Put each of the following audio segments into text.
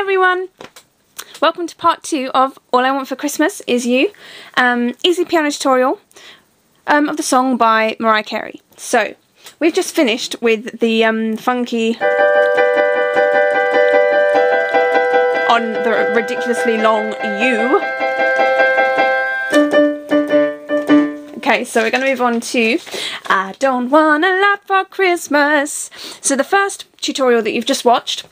everyone! Welcome to part 2 of All I Want for Christmas Is You. Easy piano tutorial of the song by Mariah Carey. So, we've just finished with the funky on the ridiculously long U. Okay, so we're going to move on to I Don't Want a Lot for Christmas. So the first tutorial that you've just watched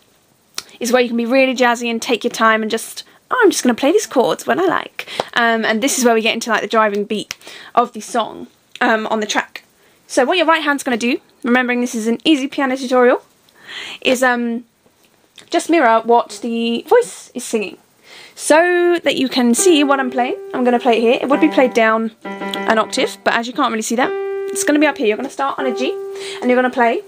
is where you can be really jazzy and take your time and just, I'm just going to play these chords when I like. And this is where we get into like the driving beat of the song on the track. So what your right hand's going to do, remembering this is an easy piano tutorial, is just mirror what the voice is singing. So that you can see what I'm playing, I'm going to play it here. It would be played down an octave, but as you can't really see that, it's going to be up here. You're going to start on a G, and you're going to play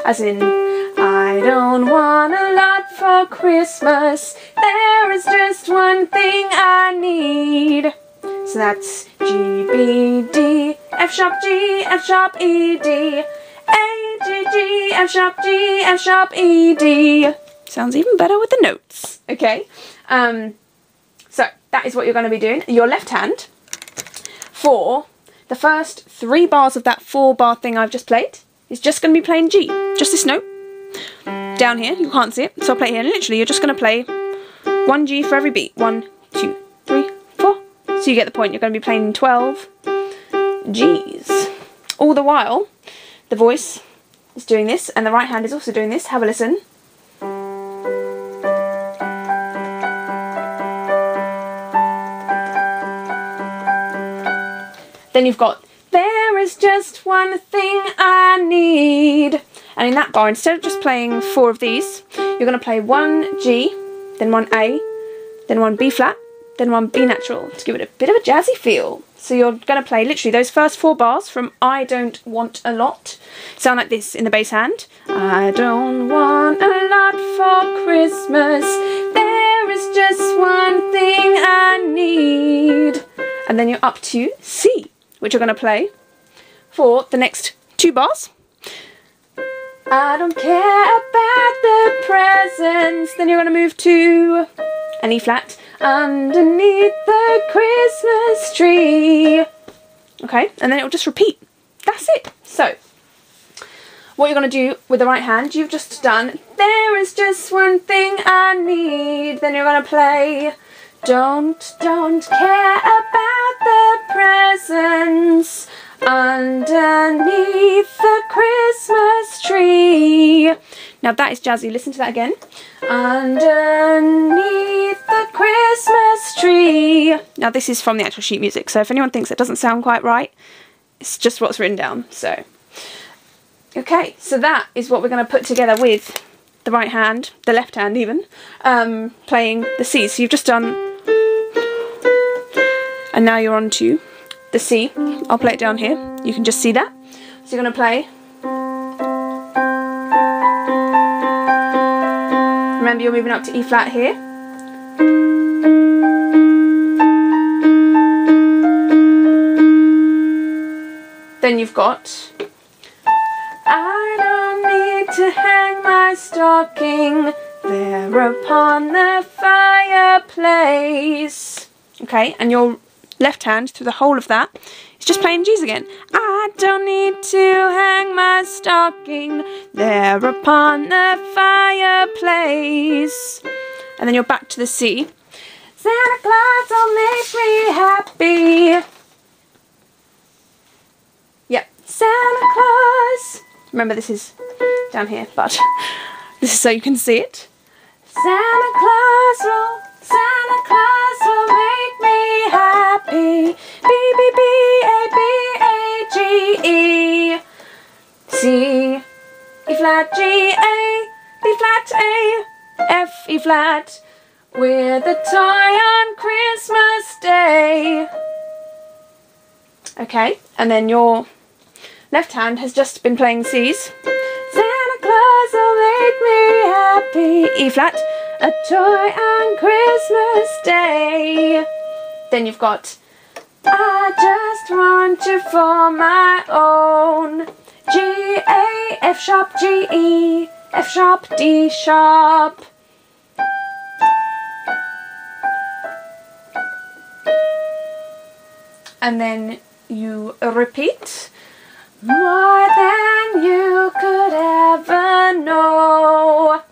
as in, I don't want a lot for Christmas, there is just one thing I need. So that's G, B, D, F sharp, G, F sharp, E, D, A, G, G, F sharp, G, F sharp, E, D. Sounds even better with the notes. Okay, so that is what you're going to be doing. Your left hand, for the first 3 bars of that 4-bar thing I've just played, is just going to be playing G, just this note. Down here, you can't see it, so I'll play it here. And literally, you're just going to play 1 G for every beat. 1, 2, 3, 4. So you get the point. You're going to be playing 12 Gs. All the while, the voice is doing this, and the right hand is also doing this. Have a listen. Then you've got, there is just one thing I need. And in that bar, instead of just playing 4 of these, you're going to play 1 G, then 1 A, then 1 B flat, then 1 B natural to give it a bit of a jazzy feel. So you're going to play literally those first 4 bars from I Don't Want a Lot. Sound like this in the bass hand. I don't want a lot for Christmas. There is just one thing I need. And then you're up to C, which you're going to play for the next 2 bars. I don't care about the presents. Then you're going to move to an E flat underneath the Christmas tree. Okay, and then it'll just repeat. That's it. So, what you're going to do with the right hand, you've just done, there is just one thing I need. Then you're going to play, don't care about the presents underneath the Christmas tree. Now that is jazzy. Listen to that again. Underneath the Christmas tree. Now this is from the actual sheet music, so if anyone thinks it doesn't sound quite right, it's just what's written down. So, okay, so that is what we're going to put together with the right hand, the left hand even, playing the C. So you've just done, and now you're on to the C. I'll play it down here. You can just see that. So you're going to play. Remember, you're moving up to E flat here. Then you've got, I don't need to hang my stocking there upon the fireplace. Okay, and your left hand through the whole of that is just playing G's again. I don't need to hang my stocking there upon the fireplace. And then you're back to the C. Santa Claus will make me happy. Yep, Santa Claus. Remember, this is down here, but this is so you can see it. Santa Claus will make me happy. B, B, B, A, B, A, G, E. C, E flat, G, A, B flat, A, F, E flat. With a toy on Christmas Day. Okay, and then your left hand has just been playing C's. Santa Claus will make me happy. E flat, a toy on Christmas Day. Then you've got I just want you for my own. G, A, F sharp, G, E, F sharp, D sharp. And then you repeat. More than you could ever know.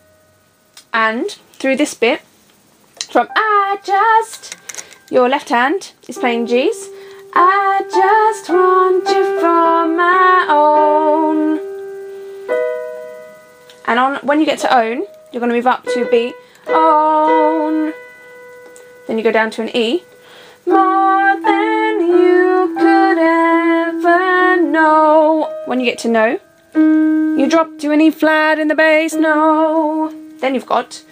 And through this bit, from I just, your left hand is playing G's. I just want you for my own. And on when you get to own, you're going to move up to B. Own. Then you go down to an E. More than you could ever know. When you get to no, you drop to an E flat in the bass. No. Then you've got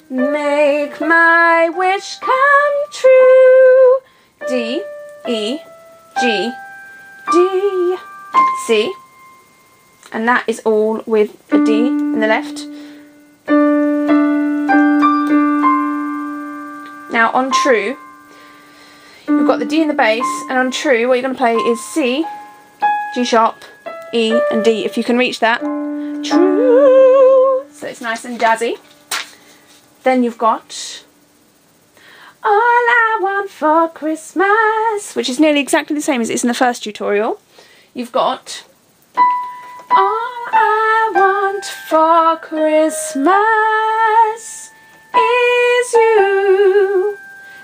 make my wish come true. D, E, G, D, C. And that is all with a D in the left. Now on true, you've got the D in the bass, and on true what you're going to play is C, G sharp, E and D, if you can reach that. True. So it's nice and jazzy. Then you've got All I Want for Christmas, which is nearly exactly the same as it is in the first tutorial. You've got All I want for Christmas is you.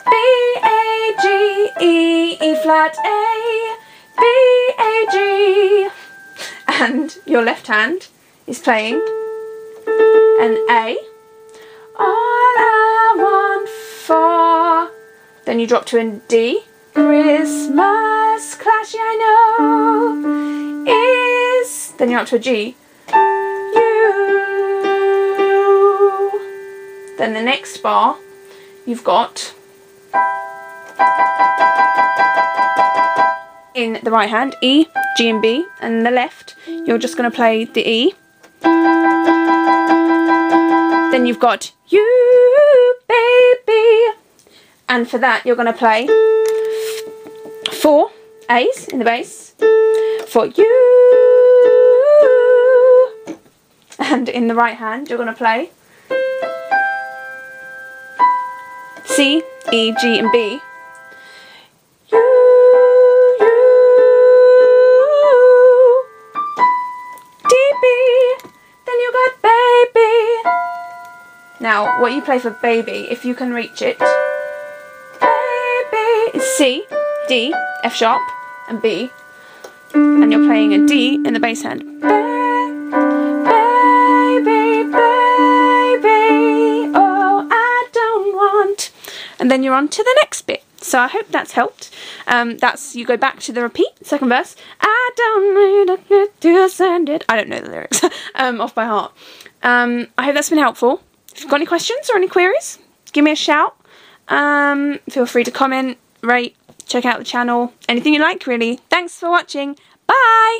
B, A, G, E, E flat, A, B, A, G. And your left hand is playing an A. All I want for, then you drop to a D. Christmas, clashy I know, is, then you're up to a G. You. Then the next bar, you've got, in the right hand, E, G and B, and in the left, you're just going to play the E. Then you've got you, baby. And for that, you're going to play 4 A's in the bass for you. And in the right hand, you're going to play C, E, G and B. Now, what you play for baby, if you can reach it, baby, is C, D, F sharp, and B, and you're playing a D in the bass hand. Baby, baby, oh, I don't want. And then you're on to the next bit. So I hope that's helped. That's, you go back to the repeat, second verse. I don't need to send it. I don't know the lyrics off by heart. I hope that's been helpful. If you've got any questions or any queries, give me a shout. Feel free to comment, rate, check out the channel, anything you like really. Thanks for watching. Bye!